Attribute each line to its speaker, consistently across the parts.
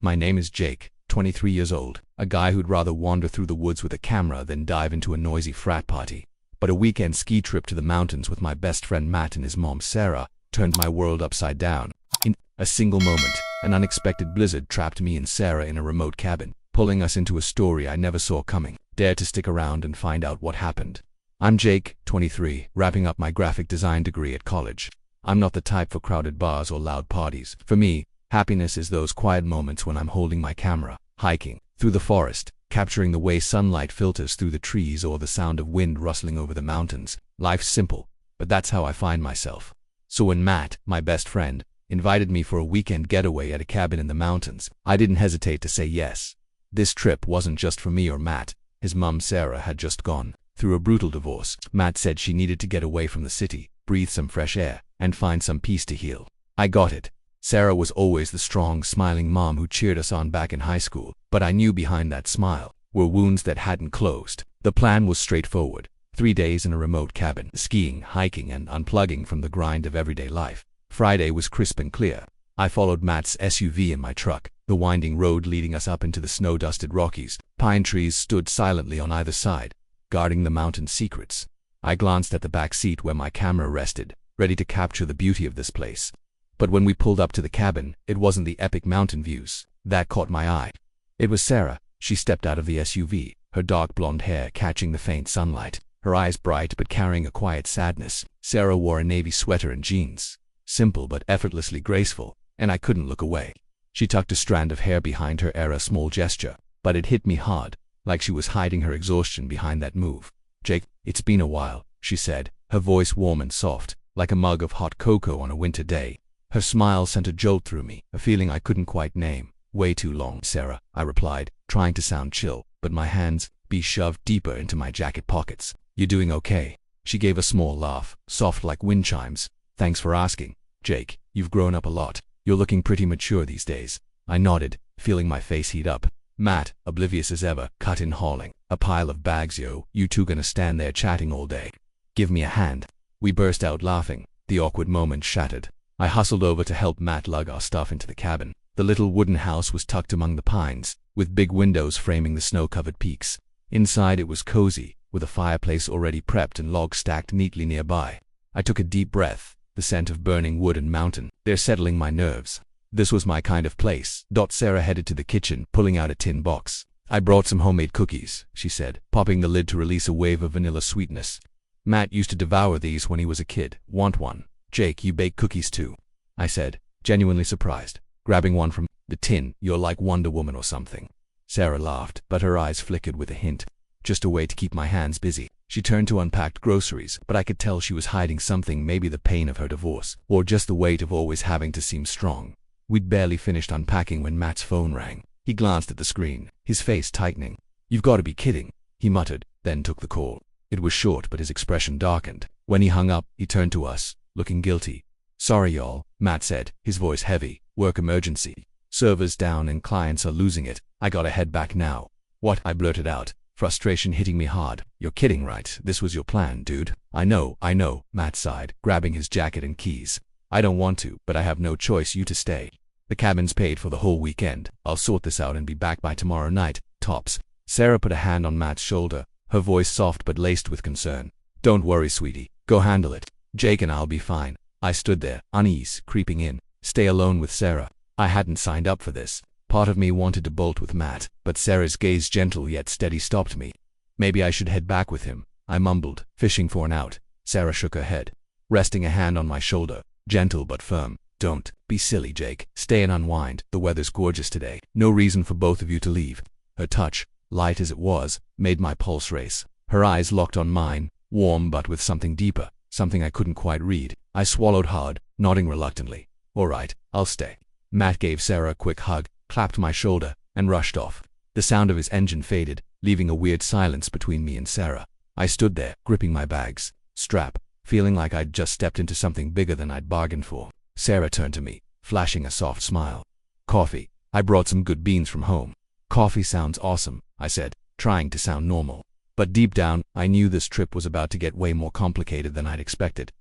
Speaker 1: My name is Jake, 23 years old, a guy who'd rather wander through the woods with a camera than dive into a noisy frat party. But a weekend ski trip to the mountains with my best friend Matt and his mom Sarah turned my world upside down. In a single moment, an unexpected blizzard trapped me and Sarah in a remote cabin, pulling us into a story I never saw coming. Dare to stick around and find out what happened. I'm Jake, 23, wrapping up my graphic design degree at college. I'm not the type for crowded bars or loud parties. For me, happiness is those quiet moments when I'm holding my camera, hiking through the forest, capturing the way sunlight filters through the trees or the sound of wind rustling over the mountains. Life's simple, but that's how I find myself. So when Matt, my best friend, invited me for a weekend getaway at a cabin in the mountains, I didn't hesitate to say yes. This trip wasn't just for me or Matt. His mum Sarah had just gone through a brutal divorce. Matt said she needed to get away from the city, breathe some fresh air, and find some peace to heal. I got it. Sarah was always the strong, smiling mom who cheered us on back in high school, but I knew behind that smile were wounds that hadn't closed. The plan was straightforward. 3 days in a remote cabin, skiing, hiking, and unplugging from the grind of everyday life. Friday was crisp and clear. I followed Matt's SUV in my truck, the winding road leading us up into the snow-dusted Rockies. Pine trees stood silently on either side, guarding the mountain's secrets. I glanced at the back seat where my camera rested, ready to capture the beauty of this place. But when we pulled up to the cabin, it wasn't the epic mountain views that caught my eye. It was Sarah. She stepped out of the SUV, her dark blonde hair catching the faint sunlight, her eyes bright but carrying a quiet sadness. Sarah wore a navy sweater and jeans, simple but effortlessly graceful, and I couldn't look away. She tucked a strand of hair behind her, a small gesture, but it hit me hard, like she was hiding her exhaustion behind that move. "Jake, it's been a while," she said, her voice warm and soft, like a mug of hot cocoa on a winter day. Her smile sent a jolt through me, a feeling I couldn't quite name. "Way too long, Sarah," I replied, trying to sound chill, but my hands shoved deeper into my jacket pockets. "You doing okay?" She gave a small laugh, soft like wind chimes. "Thanks for asking. Jake, you've grown up a lot. You're looking pretty mature these days." I nodded, feeling my face heat up. Matt, oblivious as ever, cut in hauling. "A pile of bags, yo. You two gonna stand there chatting all day? Give me a hand." We burst out laughing. The awkward moment shattered. I hustled over to help Matt lug our stuff into the cabin. The little wooden house was tucked among the pines, with big windows framing the snow-covered peaks. Inside it was cozy, with a fireplace already prepped and logs stacked neatly nearby. I took a deep breath, the scent of burning wood and mountain air settling my nerves. This was my kind of place. Sarah headed to the kitchen, pulling out a tin box. "I brought some homemade cookies," she said, popping the lid to release a wave of vanilla sweetness. "Matt used to devour these when he was a kid. Want one?" "Jake, you bake cookies too?" I said, genuinely surprised, grabbing one from the tin. "You're like Wonder Woman or something." Sarah laughed, but her eyes flickered with a hint. "Just a way to keep my hands busy." She turned to unpack groceries, but I could tell she was hiding something, maybe the pain of her divorce, or just the weight of always having to seem strong. We'd barely finished unpacking when Matt's phone rang. He glanced at the screen, his face tightening. "You've got to be kidding," he muttered, then took the call. It was short, but his expression darkened. When he hung up, he turned to us, looking guilty. "Sorry, y'all," Matt said, his voice heavy. "Work emergency. Servers down and clients are losing it. I gotta head back now." "What?" I blurted out, frustration hitting me hard. "You're kidding, right? This was your plan, dude." I know, Matt sighed, grabbing his jacket and keys. "I don't want to, but I have no choice. You to stay. The cabin's paid for the whole weekend. I'll sort this out and be back by tomorrow night, tops." Sarah put a hand on Matt's shoulder, her voice soft but laced with concern. "Don't worry, sweetie. Go handle it. Jake and I'll be fine." I stood there, unease creeping in. Stay alone with Sarah. I hadn't signed up for this. Part of me wanted to bolt with Matt, but Sarah's gaze, gentle yet steady, stopped me. "Maybe I should head back with him," I mumbled, fishing for an out. Sarah shook her head, resting a hand on my shoulder, gentle but firm. "Don't be silly, Jake. Stay and unwind. The weather's gorgeous today. No reason for both of you to leave." Her touch, light as it was, made my pulse race. Her eyes locked on mine, warm but with something deeper, something I couldn't quite read. I swallowed hard, nodding reluctantly. "All right, I'll stay." Matt gave Sarah a quick hug, clapped my shoulder, and rushed off. The sound of his engine faded, leaving a weird silence between me and Sarah. I stood there, gripping my bag's strap, feeling like I'd just stepped into something bigger than I'd bargained for. Sarah turned to me, flashing a soft smile. "Coffee. I brought some good beans from home." "Coffee sounds awesome," I said, trying to sound normal. But deep down, I knew this trip was about to get way more complicated than I'd expected.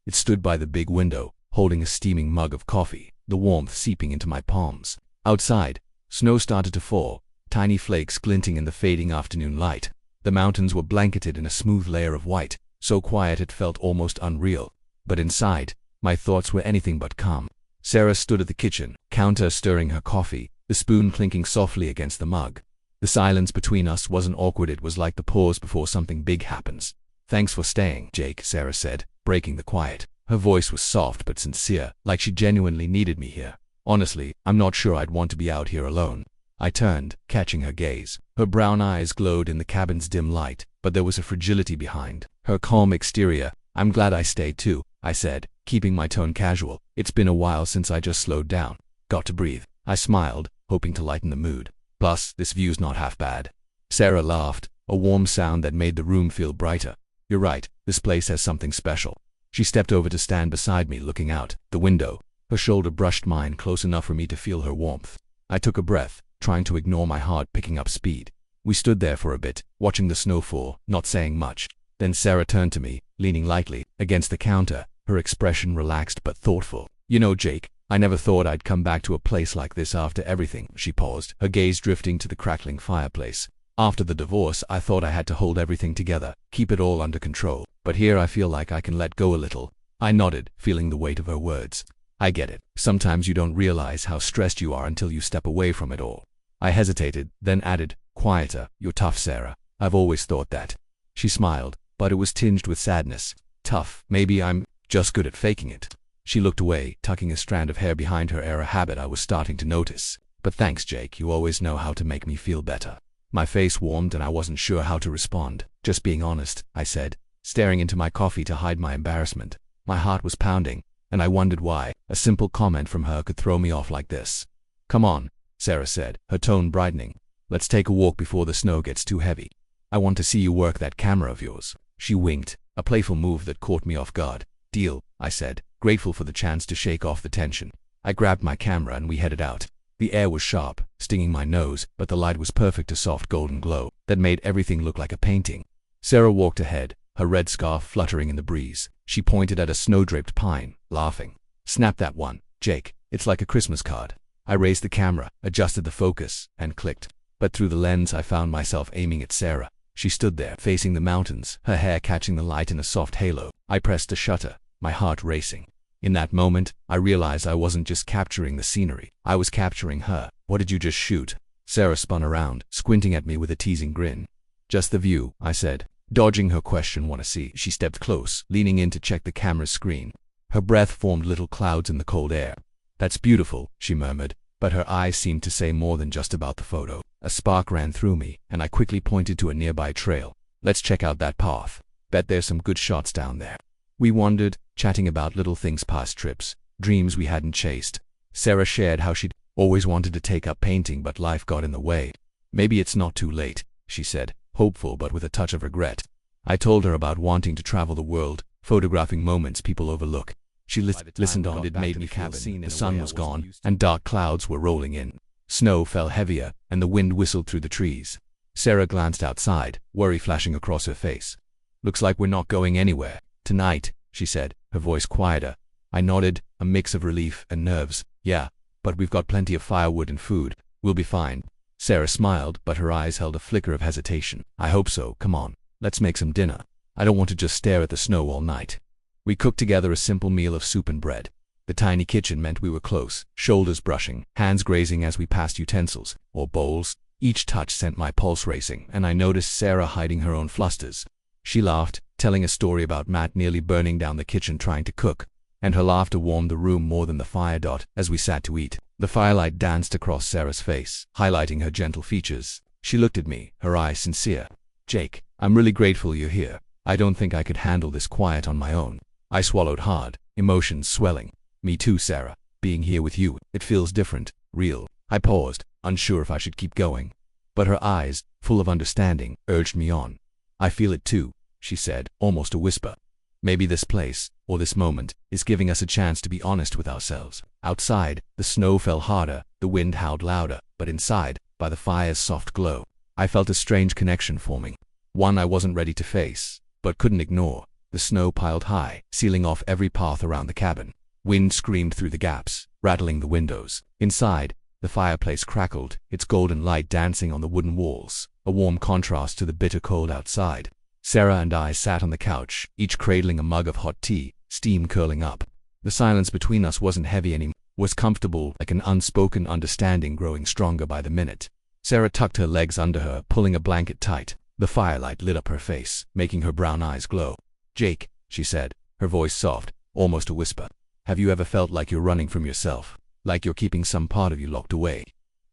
Speaker 1: It stood by the big window, holding a steaming mug of coffee, the warmth seeping into my palms. Outside, Snow started to fall, tiny flakes glinting in the fading afternoon light. The mountains were blanketed in a smooth layer of white, so quiet it felt almost unreal. But inside, my thoughts were anything but calm. Sarah stood at the kitchen counter stirring her coffee, the spoon clinking softly against the mug. The silence between us wasn't awkward, it was like the pause before something big happens. "Thanks for staying, Jake," Sarah said, breaking the quiet. Her voice was soft but sincere, like she genuinely needed me here. "Honestly, I'm not sure I'd want to be out here alone." I turned, catching her gaze. Her brown eyes glowed in the cabin's dim light, but there was a fragility behind her calm exterior. "I'm glad I stayed too," I said, keeping my tone casual. "It's been a while since I just slowed down. Got to breathe." I smiled, hoping to lighten the mood. "Plus, this view's not half bad." Sarah laughed, a warm sound that made the room feel brighter. "You're right, this place has something special." She stepped over to stand beside me, looking out the window. Her shoulder brushed mine close enough for me to feel her warmth. I took a breath, trying to ignore my heart picking up speed. We stood there for a bit, watching the snow fall, not saying much. Then Sarah turned to me, leaning lightly against the counter, her expression relaxed but thoughtful. "You know, Jake, I never thought I'd come back to a place like this after everything." She paused, her gaze drifting to the crackling fireplace. "After the divorce, I thought I had to hold everything together, keep it all under control. But here I feel like I can let go a little." I nodded, feeling the weight of her words. "I get it. Sometimes you don't realize how stressed you are until you step away from it all." I hesitated, then added, quieter, "You're tough, Sarah. I've always thought that." She smiled, but it was tinged with sadness. "Tough? Maybe I'm just good at faking it." She looked away, tucking a strand of hair behind her ear, a habit I was starting to notice. "But thanks, Jake. You always know how to make me feel better." My face warmed and I wasn't sure how to respond. "Just being honest," I said, staring into my coffee to hide my embarrassment. My heart was pounding, and I wondered why a simple comment from her could throw me off like this. "Come on," Sarah said, her tone brightening. "Let's take a walk before the snow gets too heavy. I want to see you work that camera of yours." She winked, a playful move that caught me off guard. "Deal," I said, grateful for the chance to shake off the tension. I grabbed my camera and we headed out. The air was sharp, stinging my nose, but the light was perfect, a soft golden glow that made everything look like a painting. Sarah walked ahead, her red scarf fluttering in the breeze. She pointed at a snow-draped pine, laughing. "Snap that one, Jake. It's like a Christmas card." I raised the camera, adjusted the focus, and clicked. But through the lens I found myself aiming at Sarah. She stood there, facing the mountains, her hair catching the light in a soft halo. I pressed the shutter, my heart racing. In that moment, I realized I wasn't just capturing the scenery. I was capturing her. "What did you just shoot?" Sarah spun around, squinting at me with a teasing grin. "Just the view," I said, dodging her question. "Wanna see?" She stepped close, leaning in to check the camera's screen. Her breath formed little clouds in the cold air. "That's beautiful," she murmured, but her eyes seemed to say more than just about the photo. A spark ran through me, and I quickly pointed to a nearby trail. "Let's check out that path. Bet there's some good shots down there." We wandered, chatting about little things, past trips, dreams we hadn't chased. Sarah shared how she'd always wanted to take up painting, but life got in the way. "Maybe it's not too late," she said, hopeful but with a touch of regret. I told her about wanting to travel the world, photographing moments people overlook. She listened on. It made me feel seen. The sun was gone, and dark clouds were rolling in. Snow fell heavier, and the wind whistled through the trees. Sarah glanced outside, worry flashing across her face. "Looks like we're not going anywhere tonight," she said, her voice quieter. I nodded, a mix of relief and nerves. "Yeah, but we've got plenty of firewood and food. We'll be fine." Sarah smiled, but her eyes held a flicker of hesitation. "I hope so. Come on, let's make some dinner. I don't want to just stare at the snow all night." We cooked together a simple meal of soup and bread. The tiny kitchen meant we were close, shoulders brushing, hands grazing as we passed utensils, or bowls. Each touch sent my pulse racing, and I noticed Sarah hiding her own flusters. She laughed, telling a story about Matt nearly burning down the kitchen trying to cook, and her laughter warmed the room more than the fire. As we sat to eat, the firelight danced across Sarah's face, highlighting her gentle features. She looked at me, her eyes sincere. "Jake, I'm really grateful you're here. I don't think I could handle this quiet on my own." I swallowed hard, emotions swelling. "Me too, Sarah. Being here with you, it feels different, real." I paused, unsure if I should keep going. But her eyes, full of understanding, urged me on. "I feel it too," she said, almost a whisper. "Maybe this place, or this moment, is giving us a chance to be honest with ourselves." Outside, the snow fell harder, the wind howled louder, but inside, by the fire's soft glow, I felt a strange connection forming. One I wasn't ready to face, but couldn't ignore. The snow piled high, sealing off every path around the cabin. Wind screamed through the gaps, rattling the windows. Inside, The fireplace crackled, its golden light dancing on the wooden walls, a warm contrast to the bitter cold outside. Sarah and I sat on the couch, each cradling a mug of hot tea, steam curling up. The silence between us wasn't heavy anymore, was comfortable, like an unspoken understanding growing stronger by the minute. Sarah tucked her legs under her, pulling a blanket tight. The firelight lit up her face, making her brown eyes glow. "Jake," she said, her voice soft, almost a whisper. "Have you ever felt like you're running from yourself? Like you're keeping some part of you locked away?"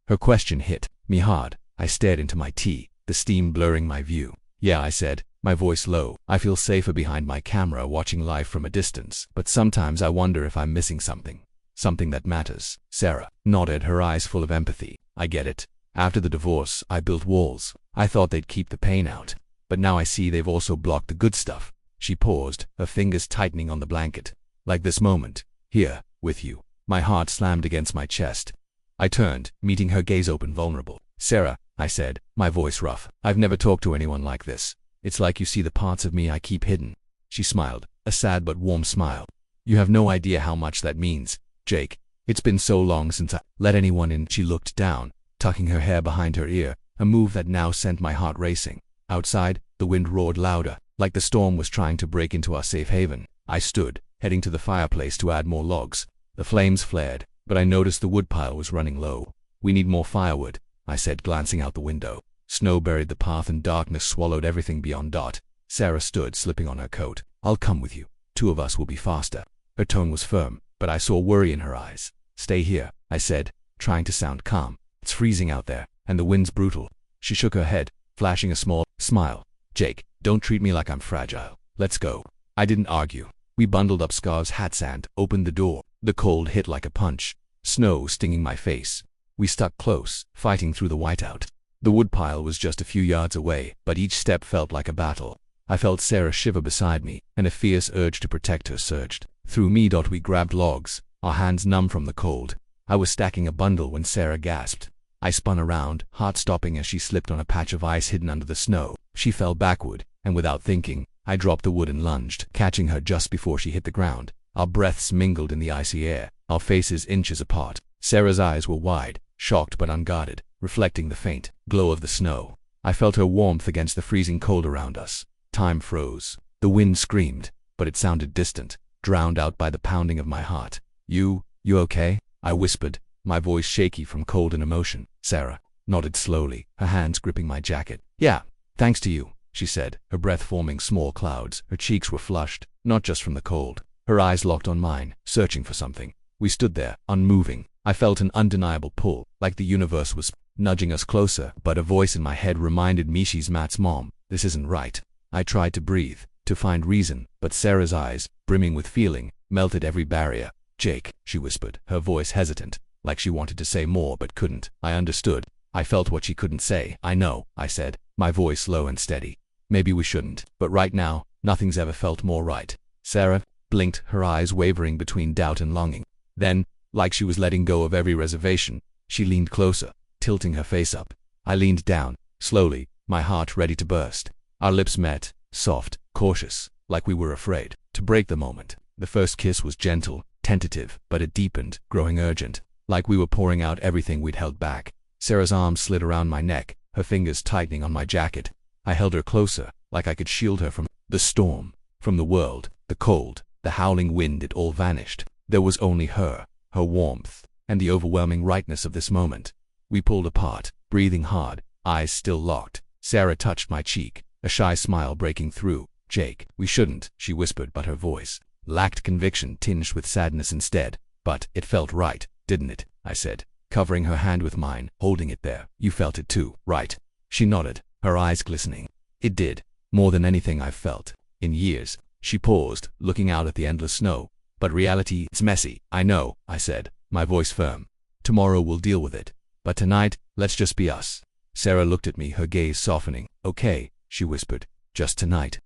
Speaker 1: Her question hit me hard. I stared into my tea, the steam blurring my view. "Yeah," I said, my voice low. "I feel safer behind my camera watching life from a distance, but sometimes I wonder if I'm missing something. Something that matters." Sarah nodded, her eyes full of empathy. "I get it. After the divorce, I built walls. I thought they'd keep the pain out. But now I see they've also blocked the good stuff." She paused, her fingers tightening on the blanket. "Like this moment, here, with you." My heart slammed against my chest. I turned, meeting her gaze open, vulnerable. "Sarah," I said, my voice rough, "I've never talked to anyone like this. It's like you see the parts of me I keep hidden." She smiled, a sad but warm smile. "You have no idea how much that means, Jake. It's been so long since I let anyone in." She looked down, tucking her hair behind her ear, a move that now sent my heart racing. Outside, the wind roared louder, like the storm was trying to break into our safe haven. I stood, heading to the fireplace to add more logs. The flames flared, but I noticed the woodpile was running low. "We need more firewood," I said, glancing out the window. Snow buried the path and darkness swallowed everything beyond Dot. Sarah stood, slipping on her coat. "I'll come with you. 2 of us will be faster." Her tone was firm, but I saw worry in her eyes. "Stay here," I said, trying to sound calm. "It's freezing out there, and the wind's brutal." She shook her head, flashing a small smile. "Jake, don't treat me like I'm fragile. Let's go." I didn't argue. We bundled up scarves, hats, and opened the door. The cold hit like a punch, snow stinging my face. We stuck close, fighting through the whiteout. The woodpile was just a few yards away, but each step felt like a battle. I felt Sarah shiver beside me, and a fierce urge to protect her surged through me. We grabbed logs, our hands numb from the cold. I was stacking a bundle when Sarah gasped. I spun around, heart stopping as she slipped on a patch of ice hidden under the snow. She fell backward, and without thinking, I dropped the wood and lunged, catching her just before she hit the ground. Our breaths mingled in the icy air, our faces inches apart. Sarah's eyes were wide, shocked but unguarded, reflecting the faint glow of the snow. I felt her warmth against the freezing cold around us. Time froze. The wind screamed, but it sounded distant, drowned out by the pounding of my heart. You okay?" I whispered, my voice shaky from cold and emotion. Sarah nodded slowly, her hands gripping my jacket. "Yeah, thanks to you," she said, her breath forming small clouds. Her cheeks were flushed, not just from the cold. Her eyes locked on mine, searching for something. We stood there, unmoving. I felt an undeniable pull, like the universe was nudging us closer, but a voice in my head reminded me she's Matt's mom. This isn't right. I tried to breathe, to find reason, but Sarah's eyes, brimming with feeling, melted every barrier. "Jake," she whispered, her voice hesitant, like she wanted to say more but couldn't. I understood. I felt what she couldn't say. "I know," I said, my voice low and steady. "Maybe we shouldn't, but right now, nothing's ever felt more right." Sarah blinked, her eyes wavering between doubt and longing. Then, like she was letting go of every reservation, she leaned closer, tilting her face up. I leaned down, slowly, my heart ready to burst. Our lips met, soft, cautious, like we were afraid to break the moment. The first kiss was gentle, tentative, but it deepened, growing urgent, like we were pouring out everything we'd held back. Sarah's arms slid around my neck, her fingers tightening on my jacket. I held her closer, like I could shield her from the storm, from the world, the cold, the howling wind. It all vanished. There was only her warmth, and the overwhelming rightness of this moment. We pulled apart, breathing hard, eyes still locked. Sarah touched my cheek, a shy smile breaking through. "Jake, we shouldn't," she whispered, but her voice lacked conviction, tinged with sadness instead. "But it felt right, didn't it?" I said, covering her hand with mine, holding it there. "You felt it too, right?" She nodded, her eyes glistening. "It did, more than anything I've felt in years." She paused, looking out at the endless snow. "But reality, it's messy." "I know," I said, my voice firm. "Tomorrow we'll deal with it. But tonight, let's just be us." Sarah looked at me, her gaze softening. "Okay," she whispered, "just tonight."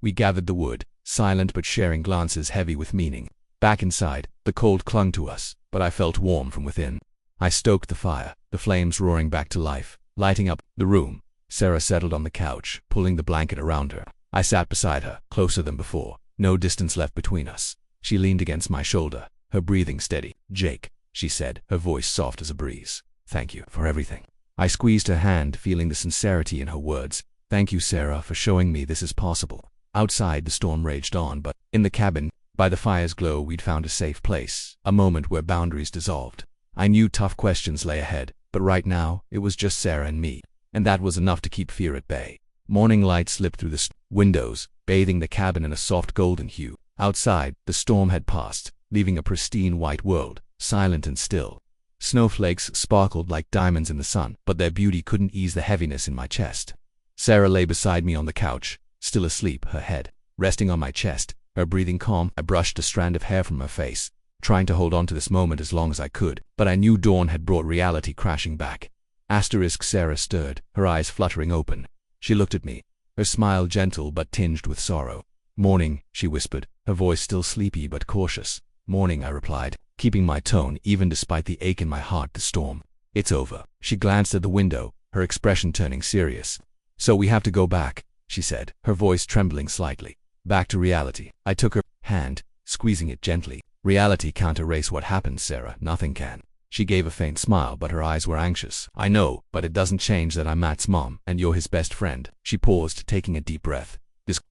Speaker 1: We gathered the wood, silent but sharing glances heavy with meaning. Back inside, the cold clung to us, but I felt warm from within. I stoked the fire, the flames roaring back to life, lighting up the room. Sarah settled on the couch, pulling the blanket around her. I sat beside her, closer than before, no distance left between us. She leaned against my shoulder, her breathing steady. "Jake," she said, her voice soft as a breeze. Thank you for everything. I squeezed her hand, feeling the sincerity in her words. Thank you, Sarah, for showing me this is possible. Outside, the storm raged on, but in the cabin, by the fire's glow, we'd found a safe place, a moment where boundaries dissolved. I knew tough questions lay ahead, but right now, it was just Sarah and me, and that was enough to keep fear at bay. Morning light slipped through the windows, bathing the cabin in a soft golden hue. Outside, the storm had passed, leaving a pristine white world, silent and still. Snowflakes sparkled like diamonds in the sun, but their beauty couldn't ease the heaviness in my chest. Sarah lay beside me on the couch, still asleep, her head resting on my chest, her breathing calm. I brushed a strand of hair from her face, trying to hold on to this moment as long as I could, but I knew dawn had brought reality crashing back. Sarah stirred, her eyes fluttering open. She looked at me, her smile gentle but tinged with sorrow. Morning, she whispered, her voice still sleepy but cautious. Morning, I replied, keeping my tone even despite the ache in my heart. The storm. It's over. She glanced at the window, her expression turning serious. So we have to go back, she said, her voice trembling slightly. Back to reality. I took her hand, squeezing it gently. Reality can't erase what happened, Sarah. Nothing can. She gave a faint smile, but her eyes were anxious. I know, but it doesn't change that I'm Matt's mom, and you're his best friend. She paused, taking a deep breath.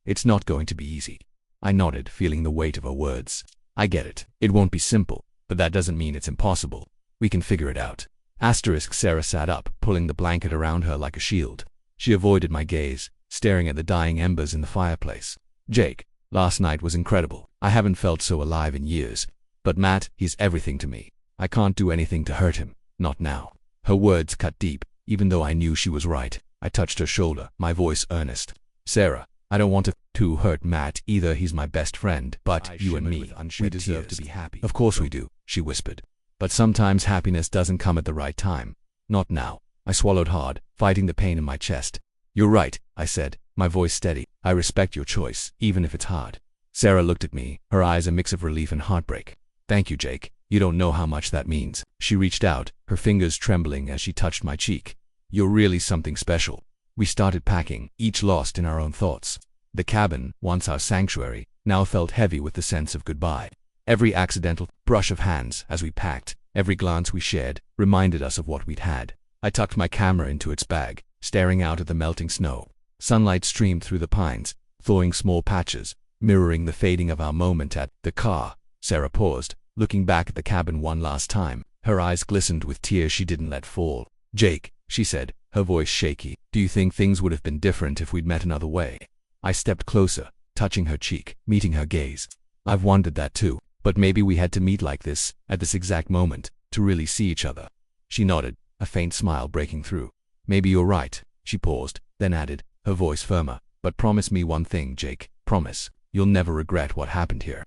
Speaker 1: It's not going to be easy. I nodded, feeling the weight of her words. I get it. It won't be simple, but that doesn't mean it's impossible. We can figure it out. Sarah sat up, pulling the blanket around her like a shield. She avoided my gaze, staring at the dying embers in the fireplace. Jake, last night was incredible. I haven't felt so alive in years. But Matt, he's everything to me. I can't do anything to hurt him. Not now. Her words cut deep, even though I knew she was right. I touched her shoulder, my voice earnest. Sarah, I don't want to hurt Matt either. He's my best friend, but you and me, we deserve to be happy. Of course we do, she whispered. But sometimes happiness doesn't come at the right time. Not now. I swallowed hard, fighting the pain in my chest. You're right, I said, my voice steady. I respect your choice, even if it's hard. Sarah looked at me, her eyes a mix of relief and heartbreak. Thank you, Jake. You don't know how much that means. She reached out, her fingers trembling as she touched my cheek. You're really something special. We started packing, each lost in our own thoughts. The cabin, once our sanctuary, now felt heavy with the sense of goodbye. Every accidental brush of hands as we packed, every glance we shared, reminded us of what we'd had. I tucked my camera into its bag, staring out at the melting snow. Sunlight streamed through the pines, thawing small patches, mirroring the fading of our moment at the car. Sarah paused, looking back at the cabin one last time. Her eyes glistened with tears she didn't let fall. Jake, she said, her voice shaky, do you think things would have been different if we'd met another way? I stepped closer, touching her cheek, meeting her gaze. I've wondered that too, but maybe we had to meet like this, at this exact moment, to really see each other. She nodded, a faint smile breaking through. Maybe you're right. She paused, then added, her voice firmer, but promise me one thing, Jake. Promise, you'll never regret what happened here.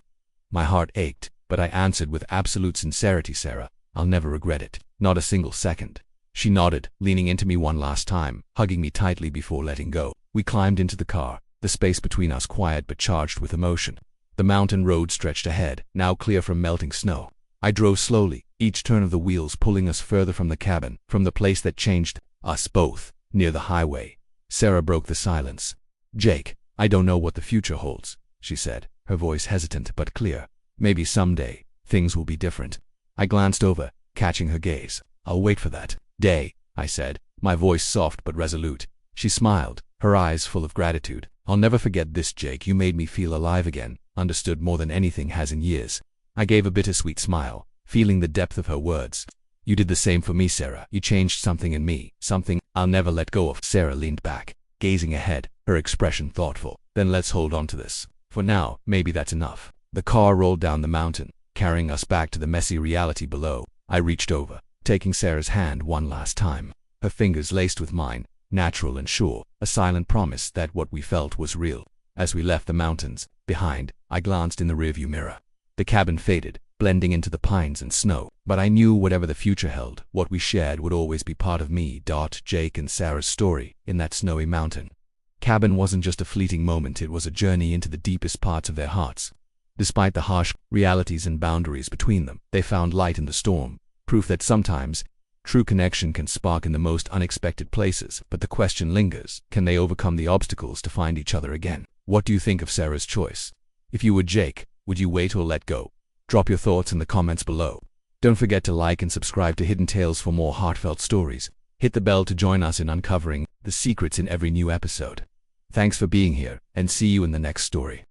Speaker 1: My heart ached, but I answered with absolute sincerity, Sarah, I'll never regret it, not a single second. She nodded, leaning into me one last time, hugging me tightly before letting go. We climbed into the car, the space between us quiet but charged with emotion. The mountain road stretched ahead, now clear from melting snow. I drove slowly, each turn of the wheels pulling us further from the cabin, from the place that changed us both, near the highway. Sarah broke the silence. Jake, I don't know what the future holds, she said, her voice hesitant but clear. Maybe someday, things will be different. I glanced over, catching her gaze. I'll wait for that day, I said, my voice soft but resolute. She smiled, her eyes full of gratitude. I'll never forget this, Jake. You made me feel alive again, understood more than anything has in years. I gave a bittersweet smile, feeling the depth of her words. You did the same for me, Sarah. You changed something in me, something I'll never let go of. Sarah leaned back, gazing ahead, her expression thoughtful. Then let's hold on to this. For now, maybe that's enough. The car rolled down the mountain, carrying us back to the messy reality below. I reached over, taking Sarah's hand one last time. Her fingers laced with mine, natural and sure, a silent promise that what we felt was real. As we left the mountains behind, I glanced in the rearview mirror. The cabin faded, blending into the pines and snow, but I knew whatever the future held, what we shared would always be part of me. Jake and Sarah's story in that snowy mountain cabin wasn't just a fleeting moment, it was a journey into the deepest parts of their hearts. Despite the harsh realities and boundaries between them, they found light in the storm, proof that sometimes true connection can spark in the most unexpected places. But the question lingers, can they overcome the obstacles to find each other again? What do you think of Sarah's choice? If you were Jake, would you wait or let go? Drop your thoughts in the comments below. Don't forget to like and subscribe to Hidden Tales for more heartfelt stories. Hit the bell to join us in uncovering the secrets in every new episode. Thanks for being here, and see you in the next story.